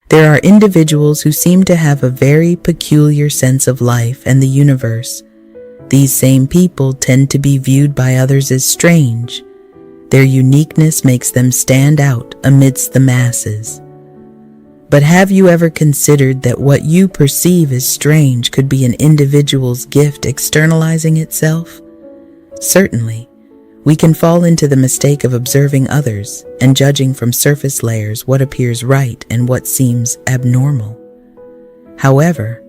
There are individuals who seem to have a very peculiar sense of life and the universe. These same people tend to be viewed by others as strange. Their uniqueness makes them stand out amidst the masses. But have you ever considered that what you perceive as strange could be an individual's gift externalizing itself? Certainly, we can fall into the mistake of observing others and judging from surface layers what appears right and what seems abnormal. However,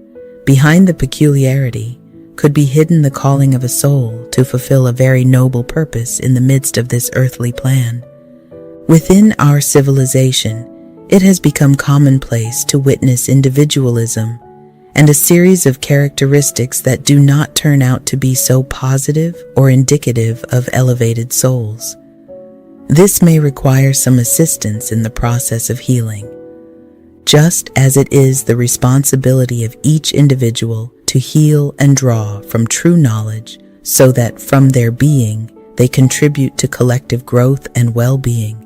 behind the peculiarity could be hidden the calling of a soul to fulfill a very noble purpose in the midst of this earthly plan. Within our civilization, it has become commonplace to witness individualism and a series of characteristics that do not turn out to be so positive or indicative of elevated souls. This may require some assistance in the process of healing, just as it is the responsibility of each individual to heal and draw from true knowledge so that from their being they contribute to collective growth and well-being.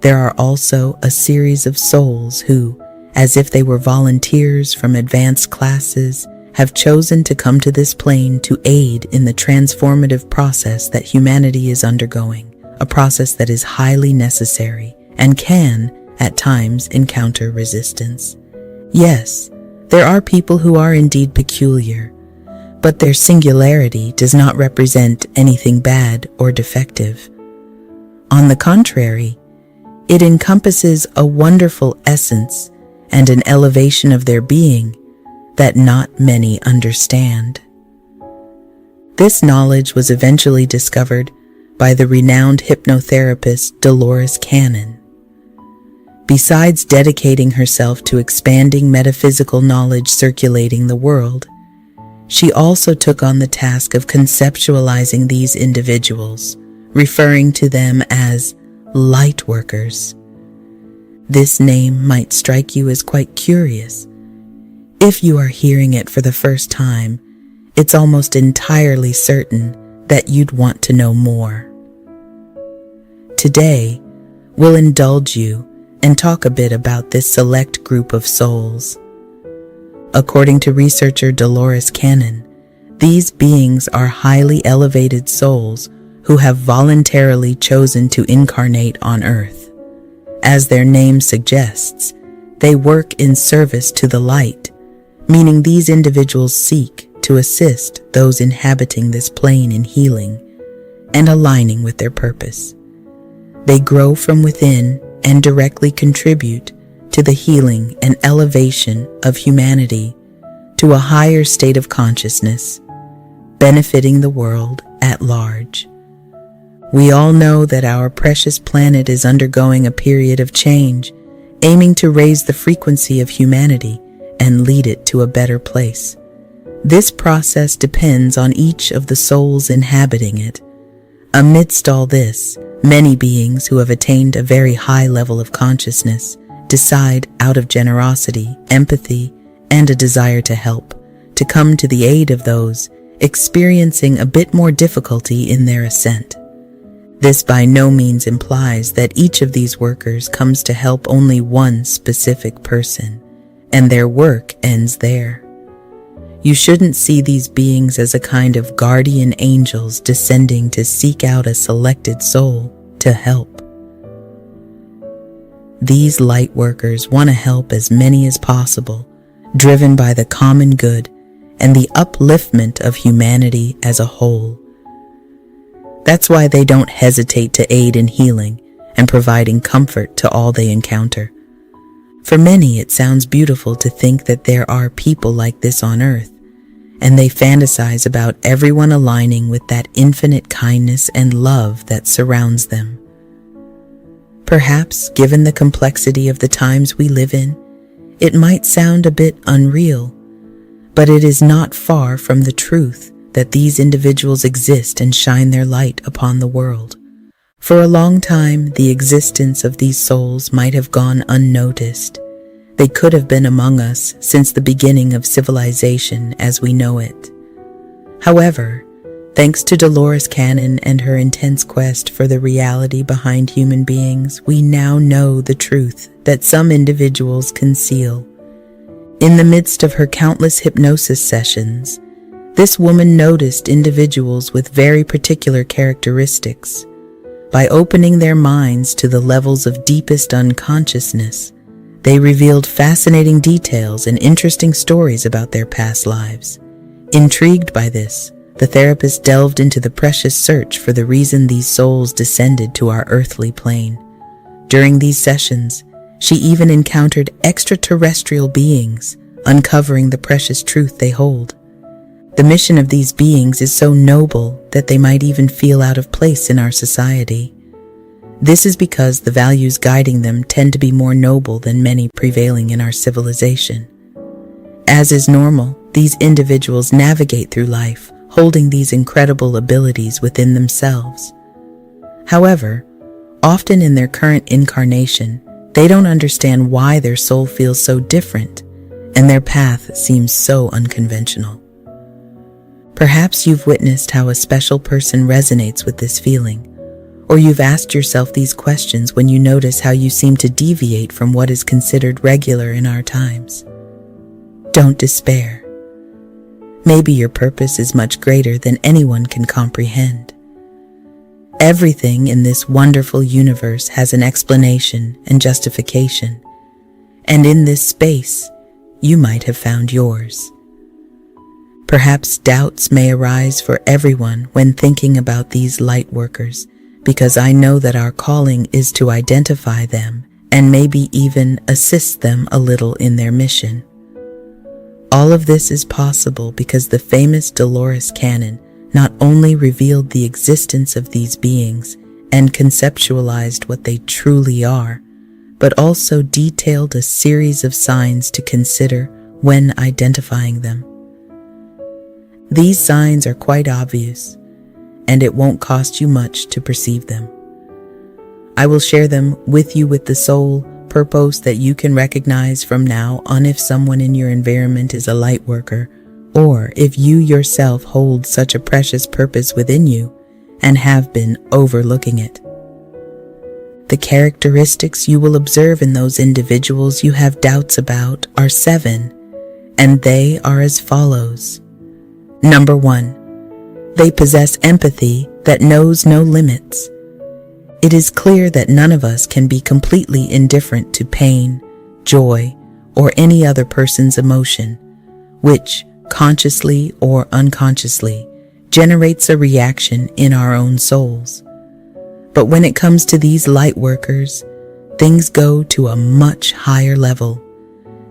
There are also a series of souls who, as if they were volunteers from advanced classes, have chosen to come to this plane to aid in the transformative process that humanity is undergoing, a process that is highly necessary and can, at times, encounter resistance. Yes, there are people who are indeed peculiar, but their singularity does not represent anything bad or defective. On the contrary, it encompasses a wonderful essence and an elevation of their being that not many understand. This knowledge was eventually discovered by the renowned hypnotherapist Dolores. Besides dedicating herself to expanding metaphysical knowledge circulating the world, she also took on the task of conceptualizing these individuals, referring to them as lightworkers. This name might strike you as quite curious. If you are hearing it for the first time, it's almost entirely certain that you'd want to know more. Today, we'll indulge you and talk a bit about this select group of souls. According to researcher Dolores, these beings are highly elevated souls who have voluntarily chosen to incarnate on Earth. As their name suggests, they work in service to the light, meaning these individuals seek to assist those inhabiting this plane in healing and aligning with their purpose. They grow from within and directly contribute to the healing and elevation of humanity to a higher state of consciousness, benefiting the world at large. We all know that our precious planet is undergoing a period of change, aiming to raise the frequency of humanity and lead it to a better place. This process depends on each of the souls inhabiting it. Amidst all this, many beings who have attained a very high level of consciousness decide, out of generosity, empathy, and a desire to help, to come to the aid of those experiencing a bit more difficulty in their ascent. This by no means implies that each of these workers comes to help only one specific person, and their work ends there. You shouldn't see these beings as a kind of guardian angels descending to seek out a selected soul to help. These light workers want to help as many as possible, driven by the common good and the upliftment of humanity as a whole. That's why they don't hesitate to aid in healing and providing comfort to all they encounter. For many, it sounds beautiful to think that there are people like this on Earth, and they fantasize about everyone aligning with that infinite kindness and love that surrounds them. Perhaps, given the complexity of the times we live in, it might sound a bit unreal, but it is not far from the truth that these individuals exist and shine their light upon the world. For a long time, the existence of these souls might have gone unnoticed. They could have been among us since the beginning of civilization as we know it. However, Thanks to Dolores Cannon and her intense quest for the reality behind human beings, we now know the truth that some individuals conceal. In the midst of her countless hypnosis sessions, this woman noticed individuals with very particular characteristics. By opening their minds to the levels of deepest unconsciousness, they revealed fascinating details and interesting stories about their past lives. Intrigued by this, the therapist delved into the precious search for the reason these souls descended to our earthly plane. During these sessions, she even encountered extraterrestrial beings, uncovering the precious truth they hold. The mission of these beings is so noble that they might even feel out of place in our society. This is because the values guiding them tend to be more noble than many prevailing in our civilization. As is normal, these individuals navigate through life, holding these incredible abilities within themselves. However, often in their current incarnation, they don't understand why their soul feels so different, and their path seems so unconventional. Perhaps you've witnessed how a special person resonates with this feeling, or you've asked yourself these questions when you notice how you seem to deviate from what is considered regular in our times. Don't despair. Maybe your purpose is much greater than anyone can comprehend. Everything in this wonderful universe has an explanation and justification, and in this space, you might have found yours. Perhaps doubts may arise for everyone when thinking about these light workers, because I know that our calling is to identify them and maybe even assist them a little in their mission. All of this is possible because the famous Dolores Cannon not only revealed the existence of these beings and conceptualized what they truly are, but also detailed a series of signs to consider when identifying them. These signs are quite obvious, and it won't cost you much to perceive them. I will share them with you with the sole purpose that you can recognize from now on if someone in your environment is a light worker, or if you yourself hold such a precious purpose within you and have been overlooking it. The characteristics you will observe in those individuals you have doubts about are 7, and they are as follows. Number 1, they possess empathy that knows no limits. It is clear that none of us can be completely indifferent to pain, joy, or any other person's emotion, which, consciously or unconsciously, generates a reaction in our own souls. But when it comes to these light workers, things go to a much higher level.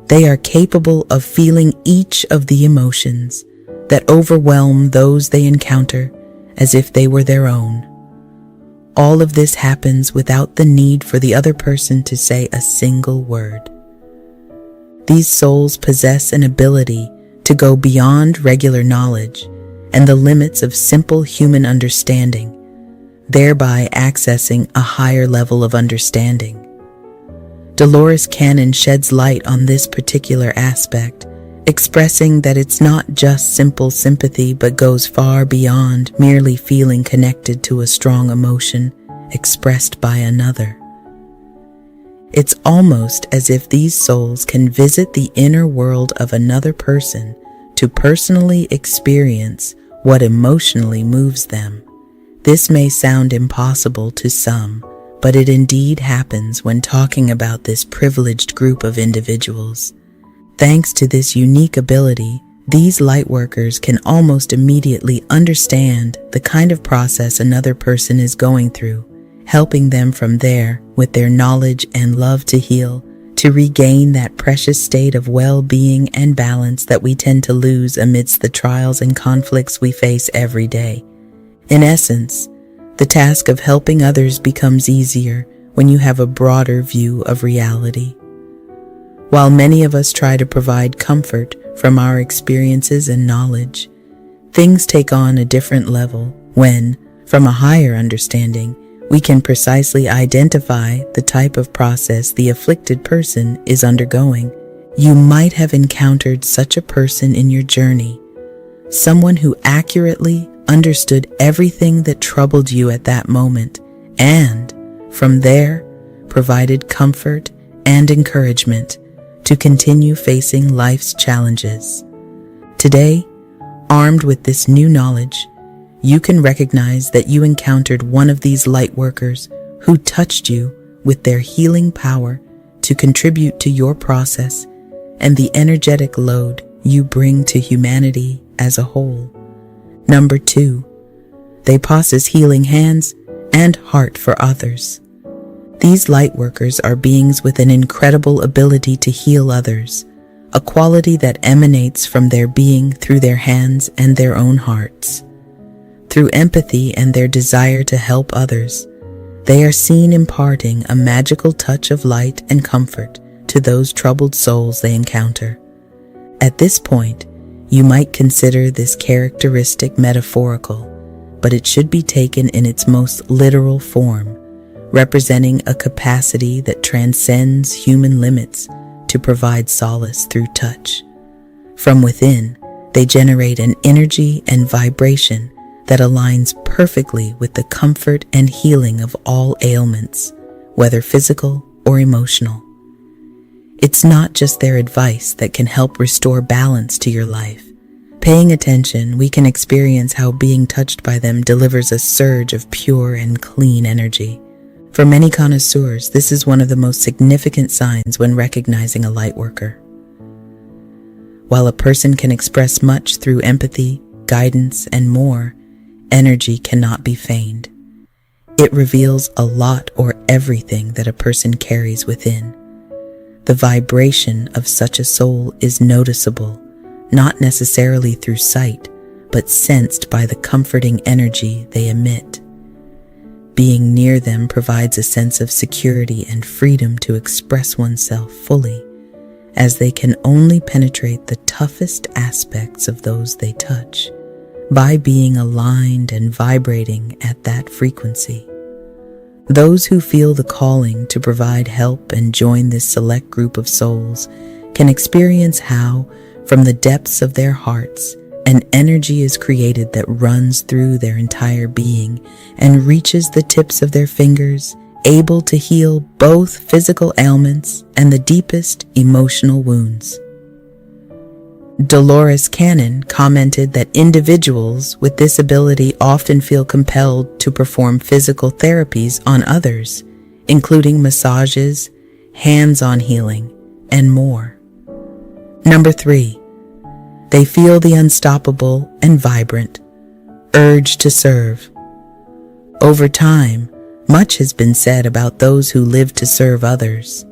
They are capable of feeling each of the emotions that overwhelm those they encounter as if they were their own. All of this happens without the need for the other person to say a single word. These souls possess an ability to go beyond regular knowledge and the limits of simple human understanding, thereby accessing a higher level of understanding. Dolores Cannon sheds light on this particular aspect, expressing that it's not just simple sympathy but goes far beyond merely feeling connected to a strong emotion expressed by another. It's almost as if these souls can visit the inner world of another person to personally experience what emotionally moves them. This may sound impossible to some, but it indeed happens when talking about this privileged group of individuals. Thanks to this unique ability, these lightworkers can almost immediately understand the kind of process another person is going through, helping them from there, with their knowledge and love to heal, to regain that precious state of well-being and balance that we tend to lose amidst the trials and conflicts we face every day. In essence, the task of helping others becomes easier when you have a broader view of reality. While many of us try to provide comfort from our experiences and knowledge, things take on a different level when, from a higher understanding, we can precisely identify the type of process the afflicted person is undergoing. You might have encountered such a person in your journey, someone who accurately understood everything that troubled you at that moment, and, from there, provided comfort and encouragement to continue facing life's challenges. Today, armed with this new knowledge, you can recognize that you encountered one of these light workers who touched you with their healing power to contribute to your process and the energetic load you bring to humanity as a whole. Number 2, they possess healing hands and heart for others. These light workers are beings with an incredible ability to heal others, a quality that emanates from their being through their hands and their own hearts. Through empathy and their desire to help others, they are seen imparting a magical touch of light and comfort to those troubled souls they encounter. At this point, you might consider this characteristic metaphorical, but it should be taken in its most literal form, representing a capacity that transcends human limits to provide solace through touch. From within, they generate an energy and vibration that aligns perfectly with the comfort and healing of all ailments, whether physical or emotional. It's not just their advice that can help restore balance to your life. Paying attention, we can experience how being touched by them delivers a surge of pure and clean energy. For many connoisseurs, this is one of the most significant signs when recognizing a light worker. While a person can express much through empathy, guidance, and more, energy cannot be feigned. It reveals a lot or everything that a person carries within. The vibration of such a soul is noticeable, not necessarily through sight, but sensed by the comforting energy they emit. Being near them provides a sense of security and freedom to express oneself fully, as they can only penetrate the toughest aspects of those they touch by being aligned and vibrating at that frequency. Those who feel the calling to provide help and join this select group of souls can experience how, from the depths of their hearts, an energy is created that runs through their entire being and reaches the tips of their fingers, able to heal both physical ailments and the deepest emotional wounds. Dolores Cannon commented that individuals with this ability often feel compelled to perform physical therapies on others, including massages, hands-on healing, and more. Number 3, they feel the unstoppable and vibrant urge to serve. Over time, much has been said about those who live to serve others,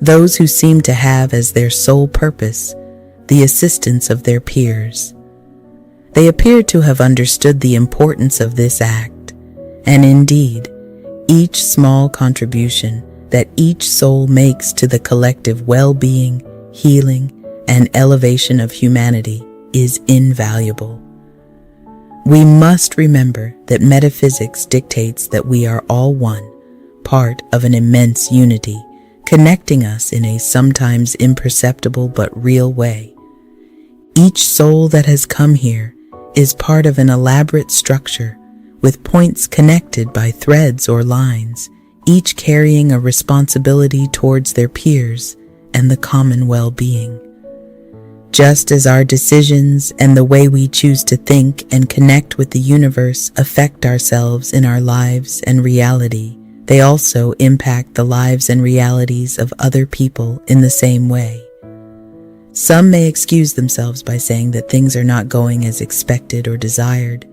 those who seem to have as their sole purpose the assistance of their peers. They appear to have understood the importance of this act, and indeed, each small contribution that each soul makes to the collective well-being, healing, and elevation of humanity is invaluable. We must remember that metaphysics dictates that we are all one, part of an immense unity, connecting us in a sometimes imperceptible but real way. Each soul that has come here is part of an elaborate structure with points connected by threads or lines, each carrying a responsibility towards their peers and the common well-being. Just as our decisions and the way we choose to think and connect with the universe affect ourselves in our lives and reality, they also impact the lives and realities of other people in the same way. Some may excuse themselves by saying that things are not going as expected or desired,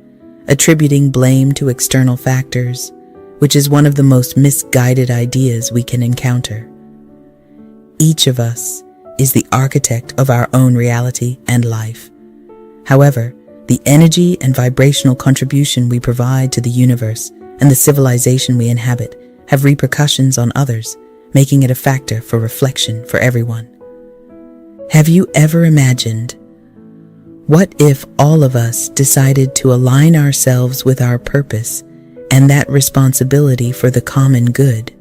attributing blame to external factors, which is one of the most misguided ideas we can encounter. Each of us is the architect of our own reality and life. However, the energy and vibrational contribution we provide to the universe and the civilization we inhabit have repercussions on others, making it a factor for reflection for everyone. Have you ever imagined, what if all of us decided to align ourselves with our purpose and that responsibility for the common good?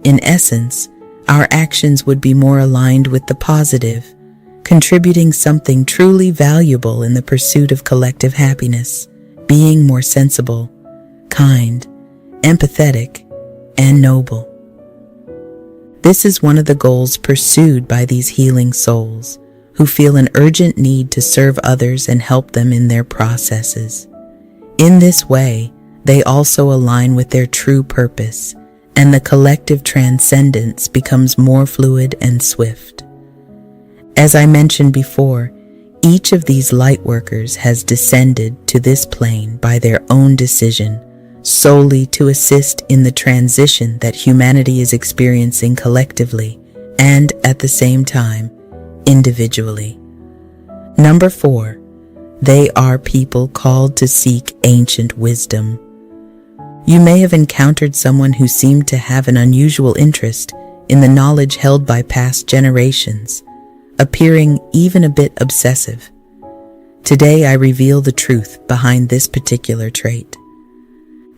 In essence, our actions would be more aligned with the positive, contributing something truly valuable in the pursuit of collective happiness being more sensible, kind, empathetic, and noble. This is one of the goals pursued by these healing souls, who feel an urgent need to serve others and help them in their processes. In this way, they also align with their true purpose, and the collective transcendence becomes more fluid and swift. As I mentioned before, each of these light workers has descended to this plane by their own decision, solely to assist in the transition that humanity is experiencing collectively and at the same time, individually. Number 4, they are people called to seek ancient wisdom. You may have encountered someone who seemed to have an unusual interest in the knowledge held by past generations, appearing even a bit obsessive. Today I reveal the truth behind this particular trait.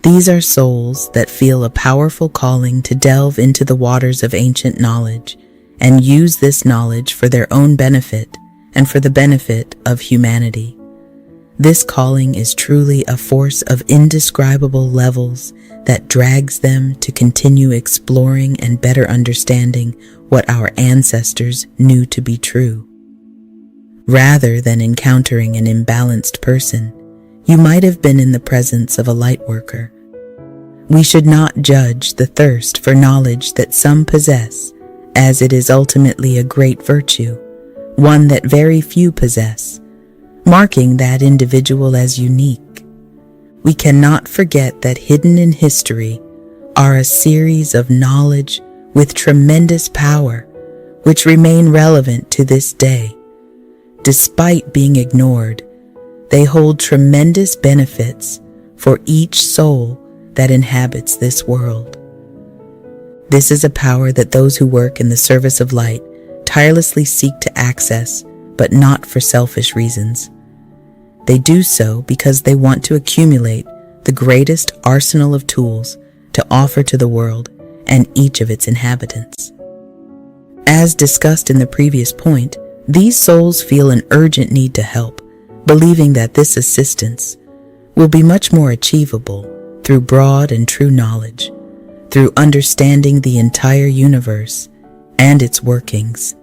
These are souls that feel a powerful calling to delve into the waters of ancient knowledge and use this knowledge for their own benefit and for the benefit of humanity. This calling is truly a force of indescribable levels that drags them to continue exploring and better understanding what our ancestors knew to be true. Rather than encountering an imbalanced person, you might have been in the presence of a light worker. We should not judge the thirst for knowledge that some possess, as it is ultimately a great virtue, one that very few possess, marking that individual as unique. We cannot forget that hidden in history are a series of knowledge with tremendous power, which remain relevant to this day. Despite being ignored, they hold tremendous benefits for each soul that inhabits this world. This is a power that those who work in the service of light tirelessly seek to access, but not for selfish reasons. They do so because they want to accumulate the greatest arsenal of tools to offer to the world and each of its inhabitants. As discussed in the previous point, these souls feel an urgent need to help, believing that this assistance will be much more achievable through broad and true knowledge, through understanding the entire universe and its workings.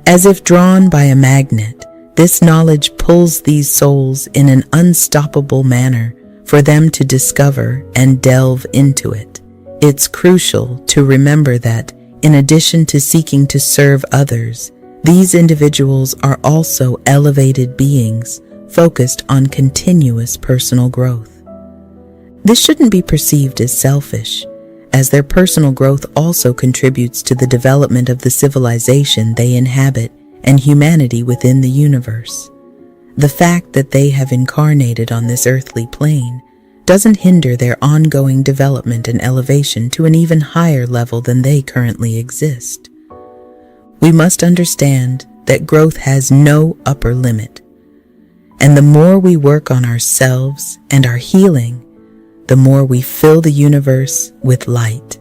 As if drawn by a magnet, this knowledge pulls these souls in an unstoppable manner for them to discover and delve into it. It's crucial to remember that, in addition to seeking to serve others, these individuals are also elevated beings focused on continuous personal growth. This shouldn't be perceived as selfish, as their personal growth also contributes to the development of the civilization they inhabit and humanity within the universe. The fact that they have incarnated on this earthly plane doesn't hinder their ongoing development and elevation to an even higher level than they currently exist. We must understand that growth has no upper limit, and the more we work on ourselves and our healing, the more we fill the universe with light.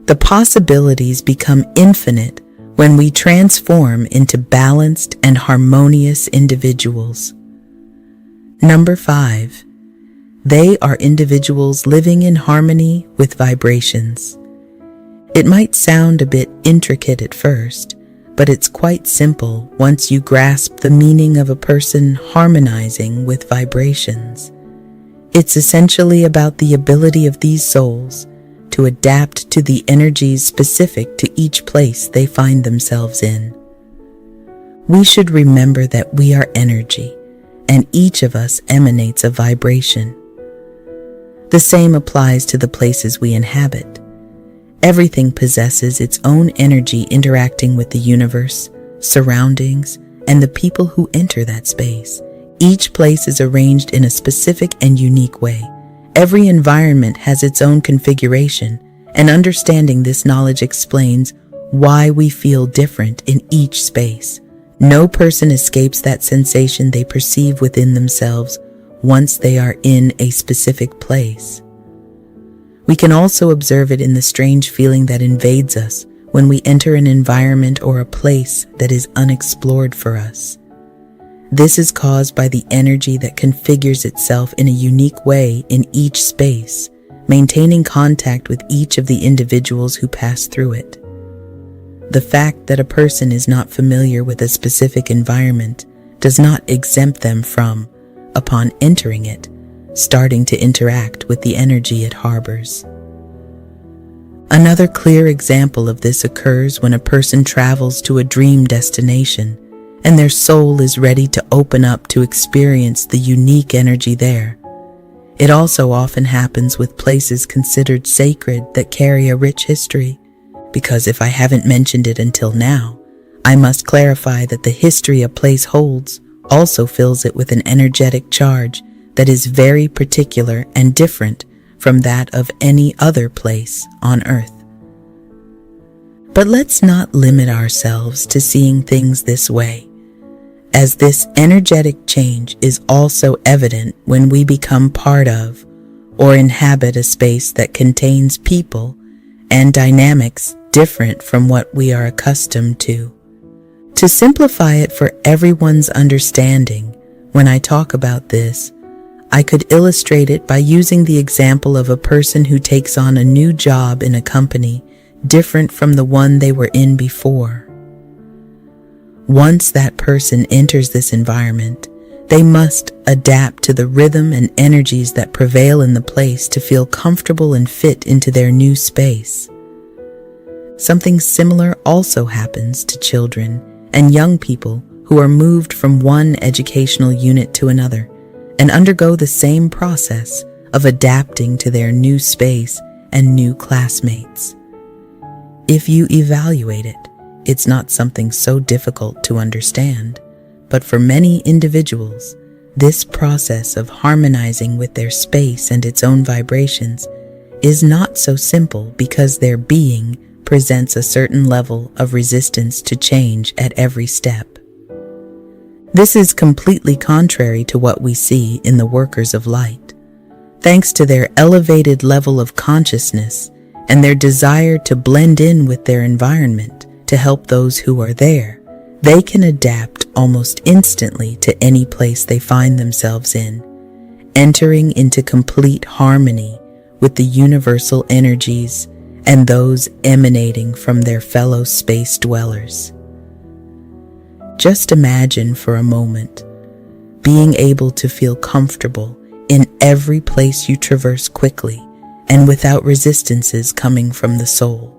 The possibilities become infinite when we transform into balanced and harmonious individuals. Number 5, they are individuals living in harmony with vibrations. It might sound a bit intricate at first, but it's quite simple once you grasp the meaning of a person harmonizing with vibrations. It's essentially about the ability of these souls to adapt to the energies specific to each place they find themselves in. We should remember that we are energy, and each of us emanates a vibration. The same applies to the places we inhabit. Everything possesses its own energy interacting with the universe, surroundings, and the people who enter that space. Each place is arranged in a specific and unique way. Every environment has its own configuration, and understanding this knowledge explains why we feel different in each space. No person escapes that sensation they perceive within themselves once they are in a specific place. We can also observe it in the strange feeling that invades us when we enter an environment or a place that is unexplored for us. This is caused by the energy that configures itself in a unique way in each space, maintaining contact with each of the individuals who pass through it. The fact that a person is not familiar with a specific environment does not exempt them from, upon entering it, starting to interact with the energy it harbors. Another clear example of this occurs when a person travels to a dream destination and their soul is ready to open up to experience the unique energy there. It also often happens with places considered sacred that carry a rich history, because if I haven't mentioned it until now, I must clarify that the history a place holds also fills it with an energetic charge that is very particular and different from that of any other place on earth. But let's not limit ourselves to seeing things this way, as this energetic change is also evident when we become part of or inhabit a space that contains people and dynamics different from what we are accustomed to. To simplify it for everyone's understanding, when I talk about this, I could illustrate it by using the example of a person who takes on a new job in a company different from the one they were in before. Once that person enters this environment, they must adapt to the rhythm and energies that prevail in the place to feel comfortable and fit into their new space. Something similar also happens to children and young people who are moved from one educational unit to another and undergo the same process of adapting to their new space and new classmates. If you evaluate it, it's not something so difficult to understand, but for many individuals, this process of harmonizing with their space and its own vibrations is not so simple because their being presents a certain level of resistance to change at every step. This is completely contrary to what we see in the workers of light. Thanks to their elevated level of consciousness and their desire to blend in with their environment to help those who are there, they can adapt almost instantly to any place they find themselves in, entering into complete harmony with the universal energies and those emanating from their fellow space dwellers. Just imagine for a moment being able to feel comfortable in every place you traverse quickly and without resistances coming from the soul.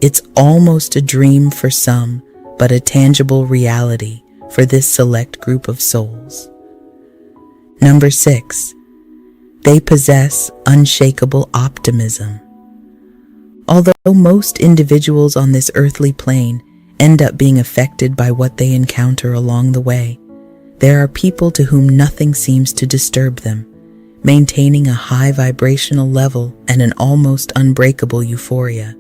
It's almost a dream for some, but a tangible reality for this select group of souls. Number 6, they possess unshakable optimism. Although most individuals on this earthly plane end up being affected by what they encounter along the way, there are people to whom nothing seems to disturb them, maintaining a high vibrational level and an almost unbreakable euphoria.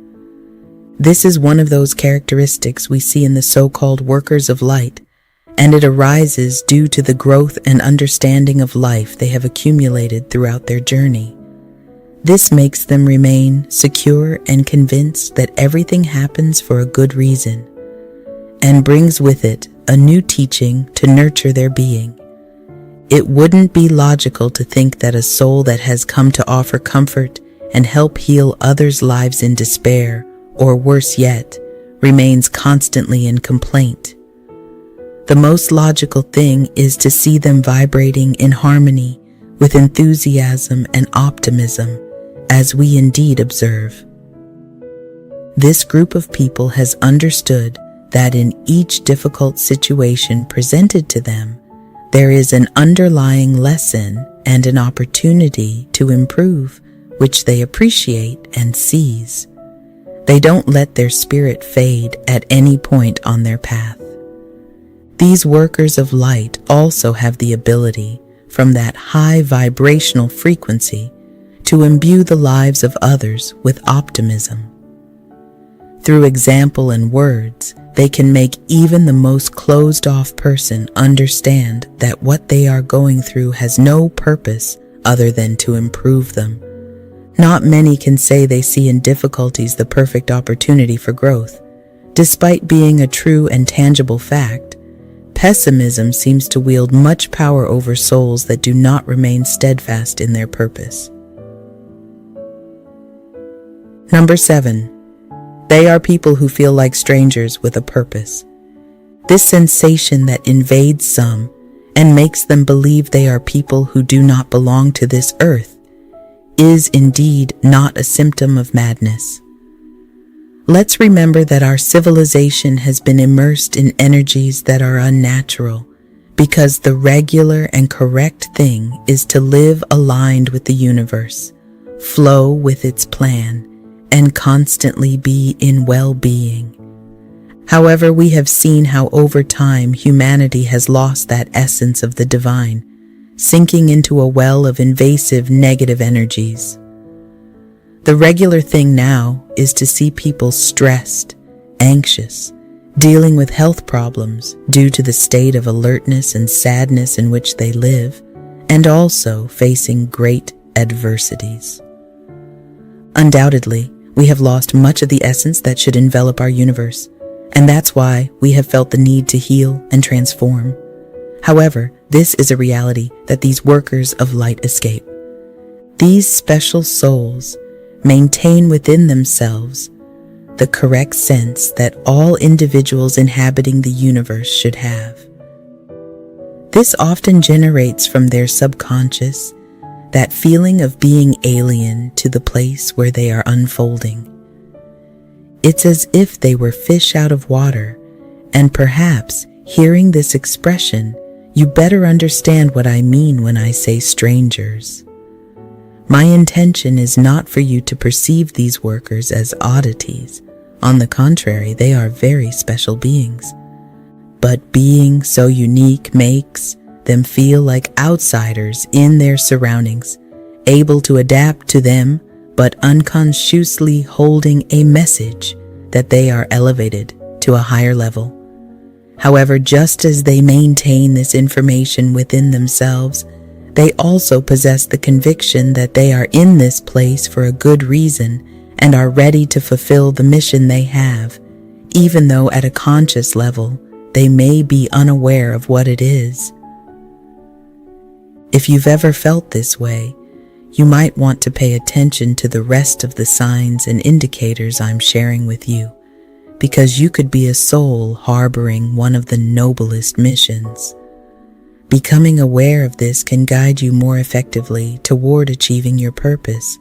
This is one of those characteristics we see in the so-called workers of light, and it arises due to the growth and understanding of life they have accumulated throughout their journey. This makes them remain secure and convinced that everything happens for a good reason, and brings with it a new teaching to nurture their being. It wouldn't be logical to think that a soul that has come to offer comfort and help heal others' lives in despair, or worse yet, remains constantly in complaint. The most logical thing is to see them vibrating in harmony with enthusiasm and optimism, as we indeed observe. This group of people has understood that in each difficult situation presented to them, there is an underlying lesson and an opportunity to improve, which they appreciate and seize. They don't let their spirit fade at any point on their path. These workers of light also have the ability, from that high vibrational frequency, to imbue the lives of others with optimism. Through example and words, they can make even the most closed-off person understand that what they are going through has no purpose other than to improve them. Not many can say they see in difficulties the perfect opportunity for growth. Despite being a true and tangible fact, pessimism seems to wield much power over souls that do not remain steadfast in their purpose. Number 7. They are people who feel like strangers with a purpose. This sensation that invades some and makes them believe they are people who do not belong to this earth is indeed not a symptom of madness. Let's remember that our civilization has been immersed in energies that are unnatural, because the regular and correct thing is to live aligned with the universe, flow with its plan, and constantly be in well-being. However, we have seen how over time humanity has lost that essence of the divine, sinking into a well of invasive negative energies. The regular thing now is to see people stressed, anxious, dealing with health problems due to the state of alertness and sadness in which they live, and also facing great adversities. Undoubtedly, we have lost much of the essence that should envelop our universe, and that's why we have felt the need to heal and transform. However, this is a reality that these workers of light escape. These special souls maintain within themselves the correct sense that all individuals inhabiting the universe should have. This often generates from their subconscious that feeling of being alien to the place where they are unfolding. It's as if they were fish out of water, and perhaps hearing this expression, you better understand what I mean when I say strangers. My intention is not for you to perceive these workers as oddities. On the contrary, they are very special beings. But being so unique makes them feel like outsiders in their surroundings, able to adapt to them, but unconsciously holding a message that they are elevated to a higher level. However, just as they maintain this information within themselves, they also possess the conviction that they are in this place for a good reason and are ready to fulfill the mission they have, even though at a conscious level they may be unaware of what it is. If you've ever felt this way, you might want to pay attention to the rest of the signs and indicators I'm sharing with you, because you could be a soul harboring one of the noblest missions. Becoming aware of this can guide you more effectively toward achieving your purpose.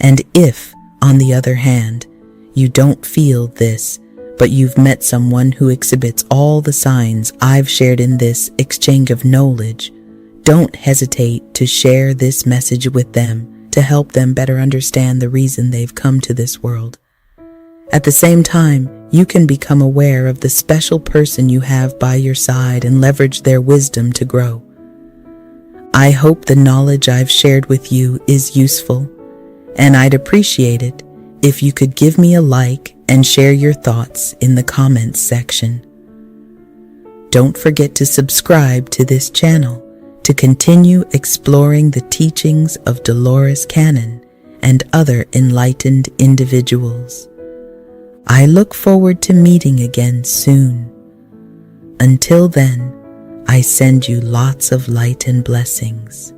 And if, on the other hand, you don't feel this, but you've met someone who exhibits all the signs I've shared in this exchange of knowledge, don't hesitate to share this message with them to help them better understand the reason they've come to this world. At the same time, you can become aware of the special person you have by your side and leverage their wisdom to grow. I hope the knowledge I've shared with you is useful, and I'd appreciate it if you could give me a like and share your thoughts in the comments section. Don't forget to subscribe to this channel to continue exploring the teachings of Dolores Cannon and other enlightened individuals. I look forward to meeting again soon. Until then, I send you lots of light and blessings.